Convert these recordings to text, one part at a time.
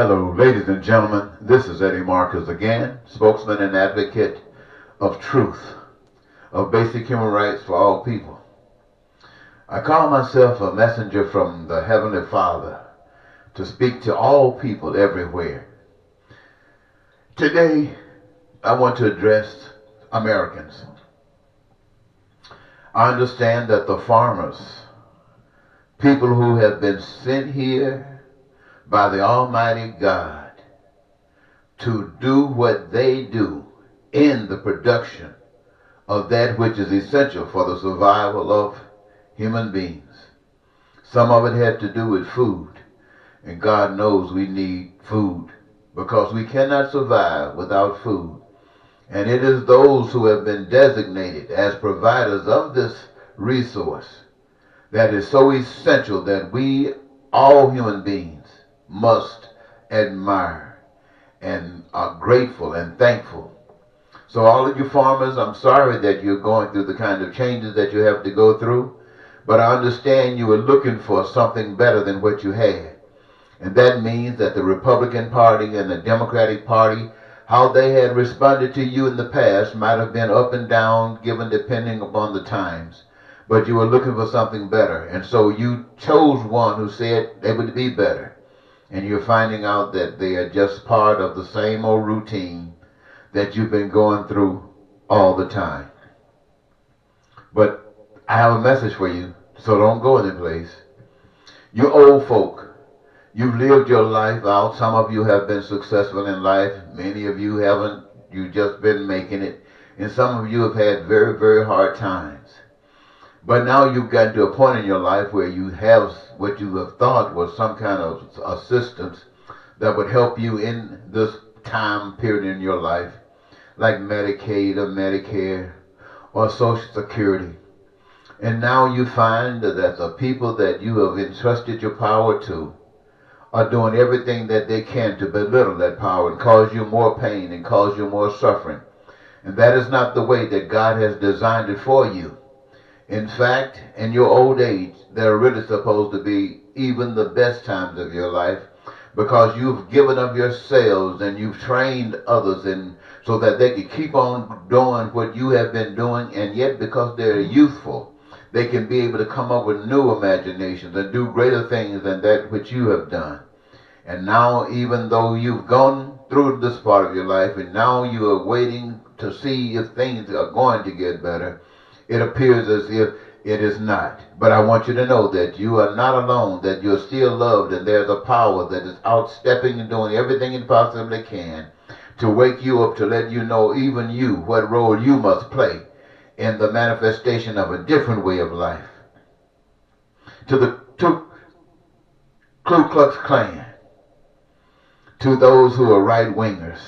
Hello, ladies and gentlemen. This is Eddie Marcus again, spokesman and advocate of truth, of basic human rights for all people. I call myself a messenger from the Heavenly Father to speak to all people everywhere. Today, I want to address Americans. I understand that the farmers, people who have been sent here by the Almighty God to do what they do in the production of that which is essential for the survival of human beings. Some of it had to do with food, and God knows we need food because we cannot survive without food. And it is those who have been designated as providers of this resource that is so essential that we, all human beings, must admire and are grateful and thankful. So all of you farmers, I'm sorry that you're going through the kind of changes that you have to go through, but I understand you were looking for something better than what you had. And that means that the Republican Party and the Democratic Party, how they had responded to you in the past might have been up and down, given depending upon the times. But you were looking for something better. And so you chose one who said they would be better. And you're finding out that they are just part of the same old routine that you've been going through all the time. But I have a message for you, so don't go any place. You old folk, you've lived your life out. Some of you have been successful in life. Many of you haven't. You've just been making it. And some of you have had very, very hard times. But now you've gotten to a point in your life where you have what you have thought was some kind of assistance that would help you in this time period in your life, like Medicaid or Medicare or Social Security. And now you find that the people that you have entrusted your power to are doing everything that they can to belittle that power and cause you more pain and cause you more suffering. And that is not the way that God has designed it for you. In fact, in your old age, they're really supposed to be even the best times of your life because you've given of yourselves and you've trained others and so that they can keep on doing what you have been doing, and yet because they're youthful, they can be able to come up with new imaginations and do greater things than that which you have done. And now, even though you've gone through this part of your life and now you are waiting to see if things are going to get better, it appears as if it is not. But I want you to know that you are not alone, that you're still loved, and there's a power that is outstepping and doing everything it possibly can to wake you up, to let you know, even you, what role you must play in the manifestation of a different way of life. To the Ku Klux Klan, to those who are right-wingers,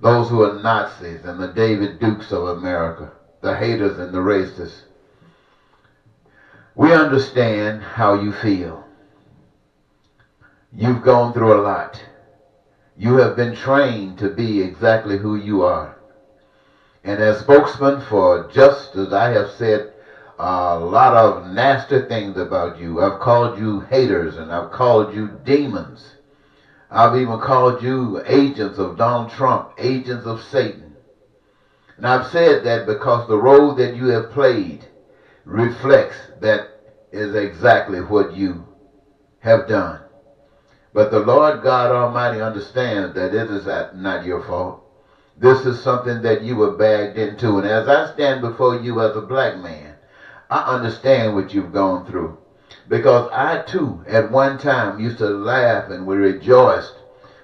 those who are Nazis and the David Dukes of America, the haters and the racists. We understand how you feel. You've gone through a lot. You have been trained to be exactly who you are. And as spokesman for just as I have said a lot of nasty things about you, I've called you haters and I've called you demons. I've even called you agents of Donald Trump, agents of Satan. And I've said that because the role that you have played reflects that is exactly what you have done. But the Lord God Almighty understands that it is not your fault. This is something that you were bagged into. And as I stand before you as a black man, I understand what you've gone through. Because I too, at one time, used to laugh and we rejoiced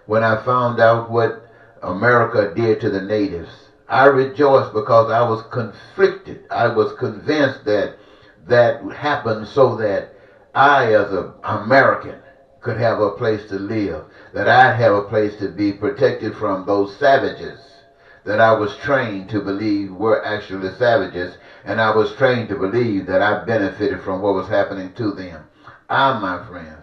when I found out what America did to the natives. I rejoiced because I was conflicted. I was convinced that that happened so that I, as an American, could have a place to live, that I'd have a place to be protected from those savages that I was trained to believe were actually savages, and I was trained to believe that I benefited from what was happening to them. My friends,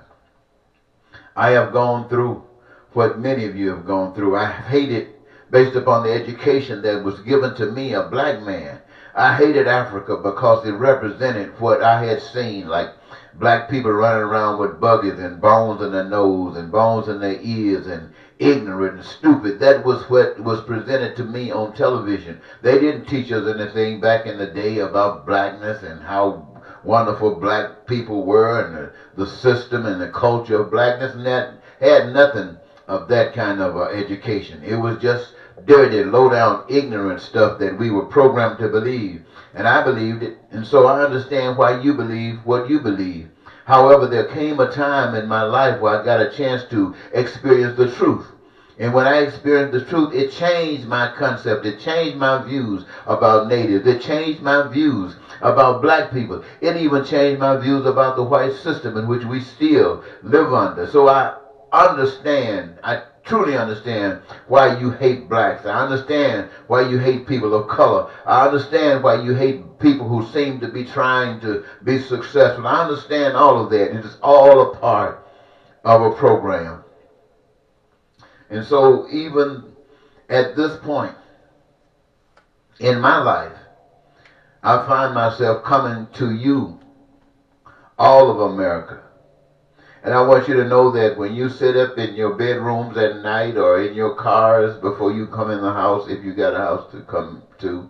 I have gone through what many of you have gone through. I hated based upon the education that was given to me, a black man. I hated Africa because it represented what I had seen, like black people running around with buggies and bones in their nose and bones in their ears and ignorant and stupid. That was what was presented to me on television. They didn't teach us anything back in the day about blackness and how wonderful black people were and the system and the culture of blackness, and that had nothing of that kind of education. It was just dirty, low-down, ignorant stuff that we were programmed to believe. And I believed it, and so I understand why you believe what you believe. However, there came a time in my life where I got a chance to experience the truth. And when I experienced the truth, it changed my concept. It changed my views about natives. It changed my views about black people. It even changed my views about the white system in which we still live under. So I truly understand why you hate blacks. I understand why you hate people of color. I understand why you hate people who seem to be trying to be successful. I understand all of that. It is all a part of a program. And so even at this point in my life, I find myself coming to you, all of America. And I want you to know that when you sit up in your bedrooms at night or in your cars before you come in the house, if you got a house to come to,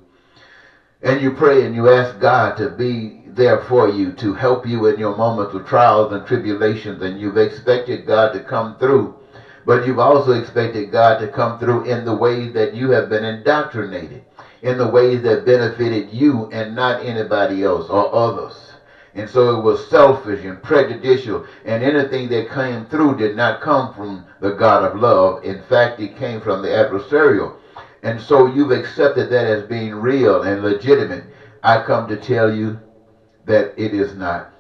and you pray and you ask God to be there for you, to help you in your moments of trials and tribulations, and you've expected God to come through, but you've also expected God to come through in the ways that you have been indoctrinated, in the ways that benefited you and not anybody else or others. And so it was selfish and prejudicial, and anything that came through did not come from the God of love. In fact, it came from the adversarial. And so you've accepted that as being real and legitimate. I come to tell you that it is not.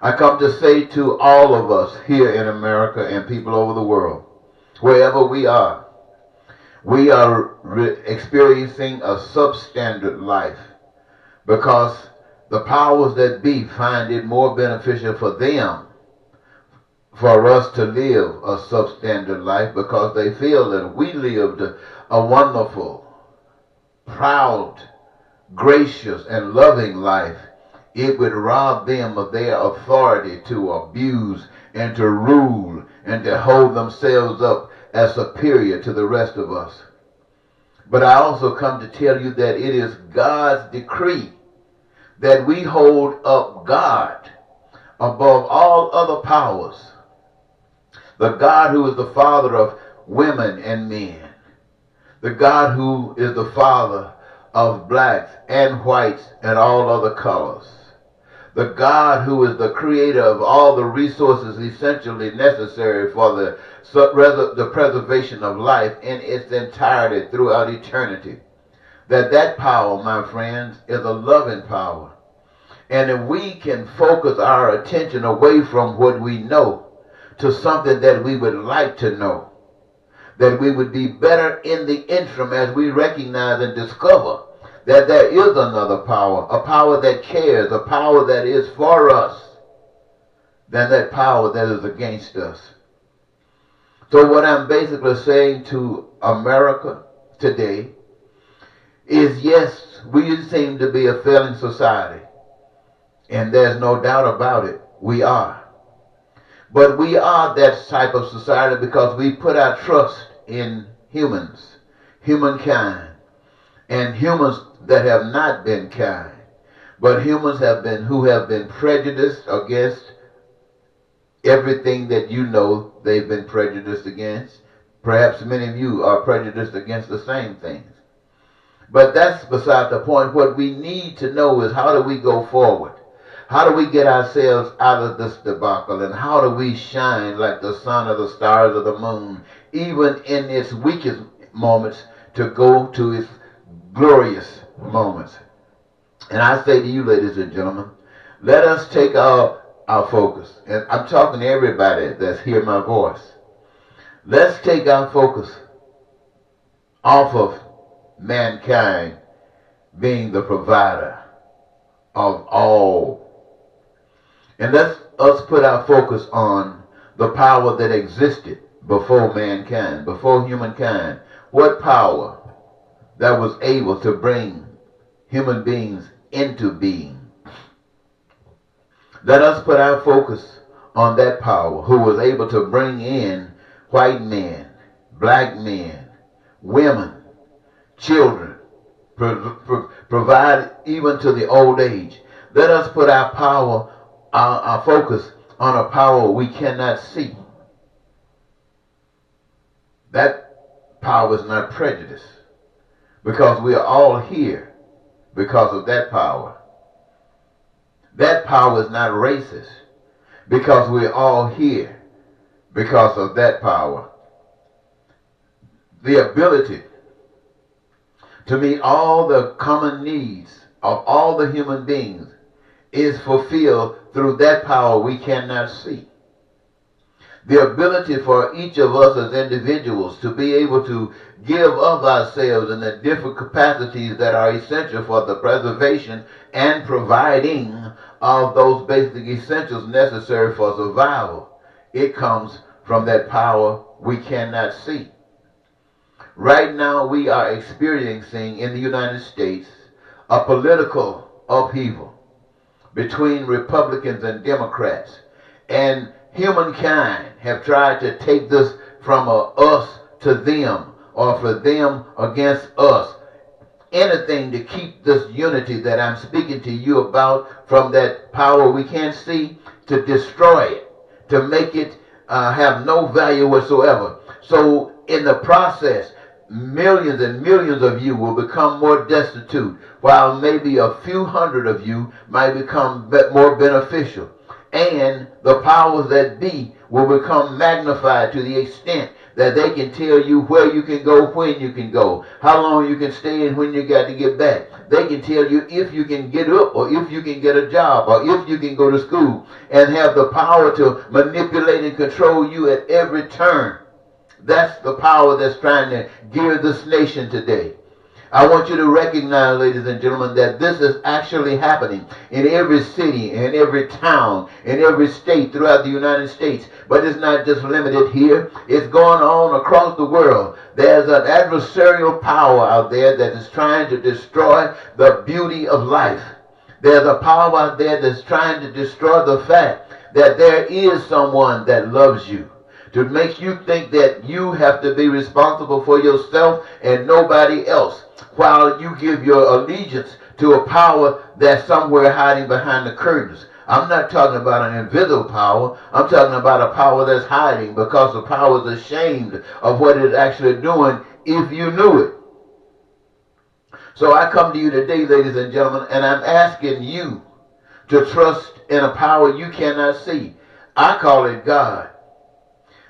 I come to say to all of us here in America and people over the world, wherever we are experiencing a substandard life because the powers that be find it more beneficial for them for us to live a substandard life because they feel that we lived a wonderful, proud, gracious, and loving life. It would rob them of their authority to abuse and to rule and to hold themselves up as superior to the rest of us. But I also come to tell you that it is God's decree that we hold up God above all other powers. The God who is the father of women and men. The God who is the father of blacks and whites and all other colors. The God who is the creator of all the resources essentially necessary for the preservation of life in its entirety throughout eternity. That power, my friends, is a loving power. And if we can focus our attention away from what we know to something that we would like to know, that we would be better in the interim as we recognize and discover that there is another power, a power that cares, a power that is for us, than that power that is against us. So what I'm basically saying to America today is, yes, we seem to be a failing society. And there's no doubt about it. We are. But we are that type of society because we put our trust in humans, humankind, and humans that have not been kind, but humans who have been prejudiced against everything that you know they've been prejudiced against. Perhaps many of you are prejudiced against the same things. But that's beside the point. What we need to know is, how do we go forward? How do we get ourselves out of this debacle? And how do we shine like the sun or the stars or the moon, even in its weakest moments, to go to its glorious moments? And I say to you, ladies and gentlemen, let us take our focus. And I'm talking to everybody that's hearing my voice. Let's take our focus off of mankind being the provider of all. And let's us put our focus on the power that existed before mankind, before humankind. What power that was able to bring human beings into being. Let us put our focus on that power who was able to bring in white men, black men, women, children, provide even to the old age. Let us put our power, our focus on a power we cannot see. That power is not prejudice, because we are all here because of that power. That power is not racist, because we're all here because of that power. The ability to meet all the common needs of all the human beings is fulfilled through that power we cannot see. The ability for each of us as individuals to be able to give of ourselves in the different capacities that are essential for the preservation and providing of those basic essentials necessary for survival. It comes from that power we cannot see. Right now we are experiencing in the United States a political upheaval between Republicans and Democrats, and humankind have tried to take this from us to them, or for them against us. Anything to keep this unity that I'm speaking to you about from that power we can't see, to destroy it, to make it have no value whatsoever. So in the process, millions and millions of you will become more destitute, while maybe a few hundred of you might become more beneficial. And the powers that be will become magnified to the extent that they can tell you where you can go, when you can go, how long you can stay, and when you got to get back. They can tell you if you can get up, or if you can get a job, or if you can go to school, and have the power to manipulate and control you at every turn. That's the power that's trying to gear this nation today. I want you to recognize, ladies and gentlemen, that this is actually happening in every city, in every town, in every state throughout the United States. But it's not just limited here. It's going on across the world. There's an adversarial power out there that is trying to destroy the beauty of life. There's a power out there that's trying to destroy the fact that there is someone that loves you, to make you think that you have to be responsible for yourself and nobody else, while you give your allegiance to a power that's somewhere hiding behind the curtains. I'm not talking about an invisible power. I'm talking about a power that's hiding, because the power is ashamed of what it's actually doing if you knew it. So I come to you today, ladies and gentlemen, and I'm asking you to trust in a power you cannot see. I call it God.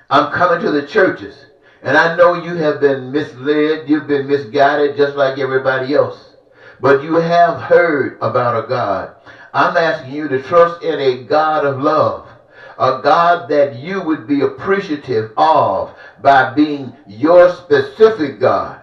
I'm coming to the churches, and I know you have been misled, you've been misguided just like everybody else. But you have heard about a God. I'm asking you to trust in a God of love, a God that you would be appreciative of by being your specific God.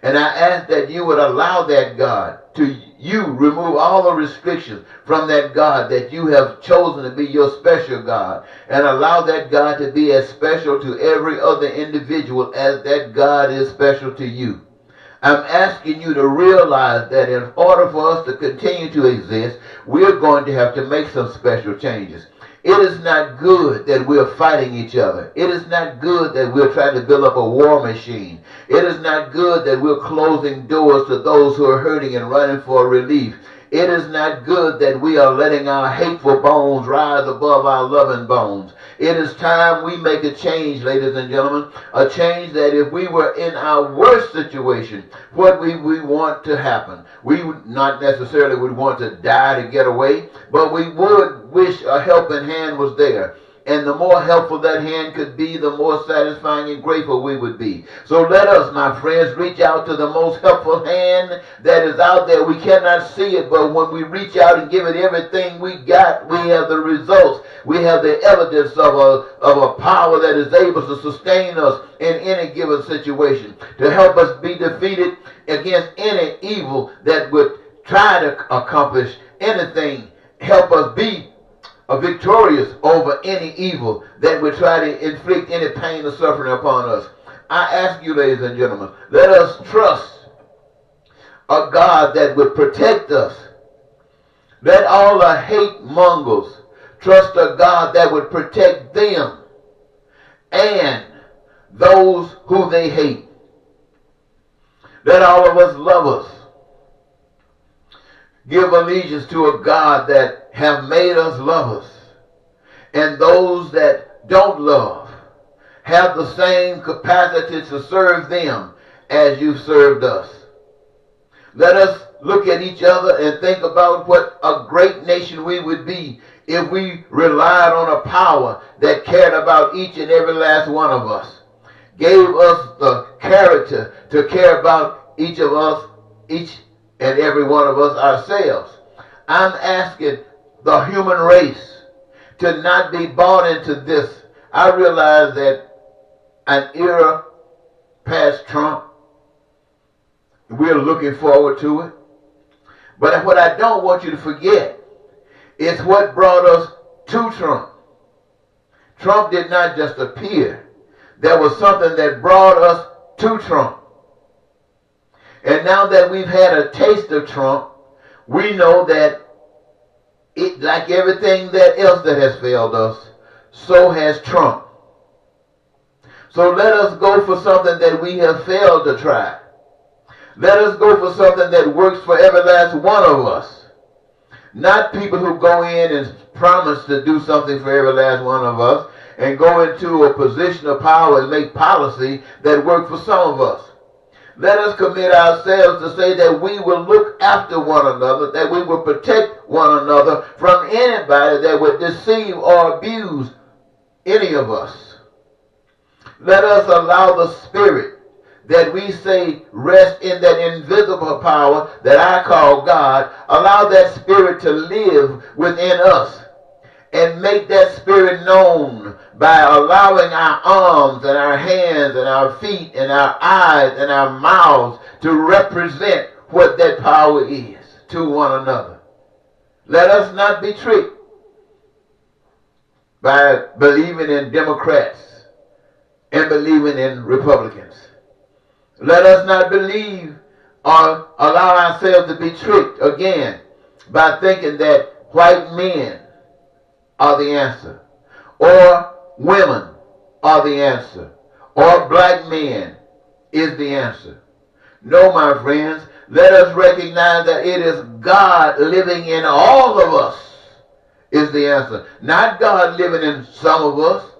And I ask that you would allow that God to remove all the restrictions from that God that you have chosen to be your special God, and allow that God to be as special to every other individual as that God is special to you. I'm asking you to realize that in order for us to continue to exist, we're going to have to make some special changes. It is not good that we're fighting each other. It is not good that we're trying to build up a war machine. It is not good that we're closing doors to those who are hurting and running for relief. It is not good that we are letting our hateful bones rise above our loving bones. It is time we make a change, ladies and gentlemen, a change that if we were in our worst situation, what we want to happen. We would not necessarily would want to die to get away, but we would wish a helping hand was there. And the more helpful that hand could be, the more satisfying and grateful we would be. So let us, my friends, reach out to the most helpful hand that is out there. We cannot see it, but when we reach out and give it everything we got, we have the results. We have the evidence of a power that is able to sustain us in any given situation, to help us be defeated against any evil that would try to accomplish anything. Help us be victorious over any evil that would try to inflict any pain or suffering upon us. I ask you, ladies and gentlemen, let us trust a God that would protect us. Let all the hate mongers trust a God that would protect them and those who they hate. Let all of us lovers give allegiance to a God that have made us lovers. And those that don't love have the same capacity to serve them as you served us. Let us look at each other and think about what a great nation we would be if we relied on a power that cared about each and every last one of us, gave us the character to care about each of us, each and every one of us ourselves. I'm asking the human race to not be bought into this. I realize that an era past Trump, we're looking forward to it. But what I don't want you to forget is what brought us to Trump. Trump did not just appear. There was something that brought us to Trump. And now that we've had a taste of Trump, we know that it, like everything that else that has failed us, so has Trump. So let us go for something that we have failed to try. Let us go for something that works for every last one of us. Not people who go in and promise to do something for every last one of us and go into a position of power and make policy that work for some of us. Let us commit ourselves to say that we will look after one another, that we will protect one another from anybody that would deceive or abuse any of us. Let us allow the Spirit that we say rest in that invisible power that I call God, allow that Spirit to live within us and make that Spirit known by allowing our arms and our hands and our feet and our eyes and our mouths to represent what that power is to one another. Let us not be tricked by believing in Democrats and believing in Republicans. Let us not believe or allow ourselves to be tricked again by thinking that white men are the answer, or women are the answer, or black men is the answer. No, my friends, let us recognize that it is God living in all of us is the answer. Not God living in some of us,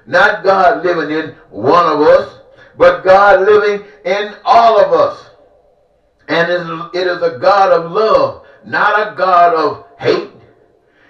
not God living in one of us, but God living in all of us. And it is a God of love, not a God of hate.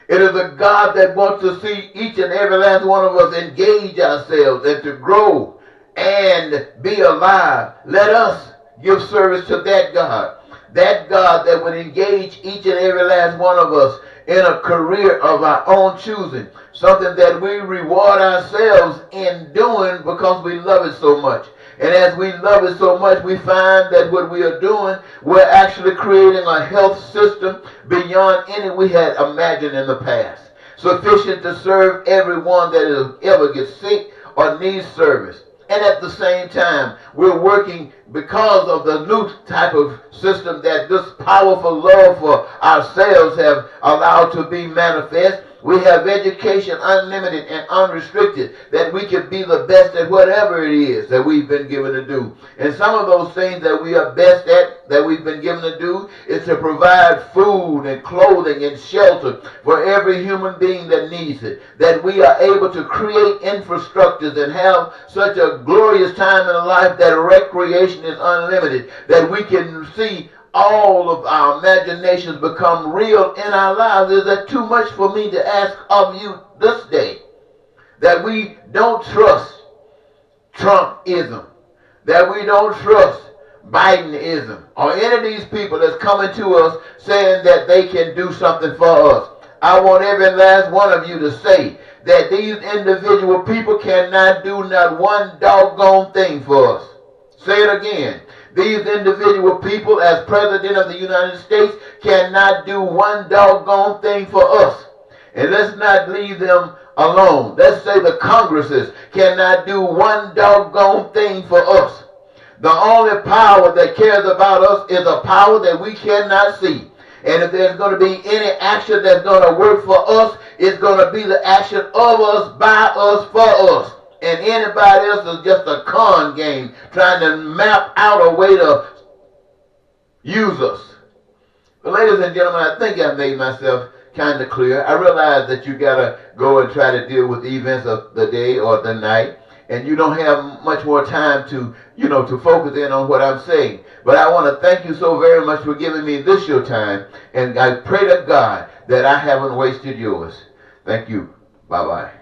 It is a God that wants to see each and every last one of us engage ourselves and to grow and be alive. Let us give service to that God that would engage each and every last one of us in a career of our own choosing, something that we reward ourselves in doing because we love it so much. And as we love it so much, we find that what we are doing, we're actually creating a health system beyond any we had imagined in the past, sufficient to serve everyone that ever gets sick or needs service. And at the same time, we're working because of the new type of system that this powerful love for ourselves have allowed to be manifest. We have education unlimited and unrestricted, that we can be the best at whatever it is that we've been given to do. And some of those things that we are best at, that we've been given to do, is to provide food and clothing and shelter for every human being that needs it. That we are able to create infrastructures and have such a glorious time in life that recreation is unlimited, that we can see all of our imaginations become real in our lives. Is that too much for me to ask of you this day? That we don't trust Trumpism, that we don't trust Bidenism, or any of these people that's coming to us saying that they can do something for us. I want every last one of you to say that these individual people cannot do not one doggone thing for us. Say it again. These individual people, as President of the United States, cannot do one doggone thing for us. And let's not leave them alone. Let's say the Congresses cannot do one doggone thing for us. The only power that cares about us is a power that we cannot see. And if there's going to be any action that's going to work for us, it's going to be the action of us, by us, for us. And anybody else is just a con game trying to map out a way to use us. But ladies and gentlemen, I think I made myself kind of clear. I realize that you got to go and try to deal with the events of the day or the night, and you don't have much more time to, to focus in on what I'm saying. But I want to thank you so very much for giving me this your time, and I pray to God that I haven't wasted yours. Thank you. Bye-bye.